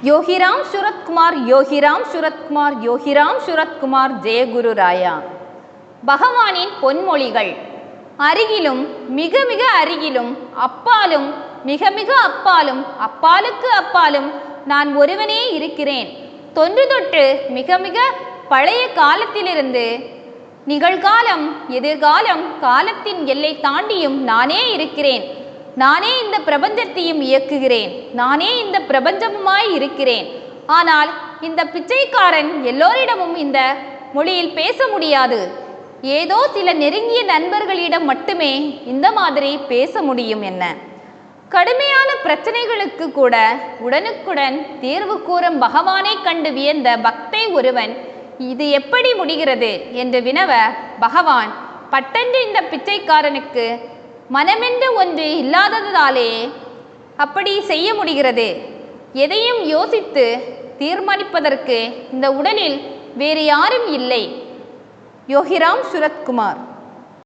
யோகிராம் சுரத்குமார் யோகிராம் சுரத்குமார் யோகிராம் சுரத்குமார் ஜெயகுரு ராயா. பகவானின் பொன்மொழிகள். அருகிலும் மிக மிக அருகிலும் அப்பாலும் மிக மிக அப்பாலும் அப்பாலுக்கு அப்பாலும் நான் ஒருவனே இருக்கிறேன். தொன்று தொட்டு மிக மிக பழைய காலத்திலிருந்து நிகழ்காலம் எதிர்காலம் காலத்தின் எல்லை தாண்டியும் நானே இருக்கிறேன். நானே இந்த பிரபஞ்சத்தையும் இயக்குகிறேன். நானே இந்த பிரபஞ்சமுமாய் இருக்கிறேன். ஆனால் இந்த பிச்சைக்காரன் எல்லோரிடமும் இந்த மொழியில் பேச முடியாது. ஏதோ சில நெருங்கிய நண்பர்களிடம் மட்டுமே இந்த மாதிரி பேச முடியும். என்ன கடுமையான பிரச்சனைகளுக்கு கூட உடனுக்குடன் தீர்வு கூறும் பகவானை கண்டு வியந்த பக்தை ஒருவன் இது எப்படி முடிகிறது என்று வினவ, பகவான் பட்டென்று இந்த பிச்சைக்காரனுக்கு மனமென்று ஒன்று இல்லாததாலே அப்படி செய்ய முடிகிறது. எதையும் யோசித்து தீர்மானிப்பதற்கு இந்த உடலில் வேறு யாரும் இல்லை. யோகிராம் சுரத்குமார்.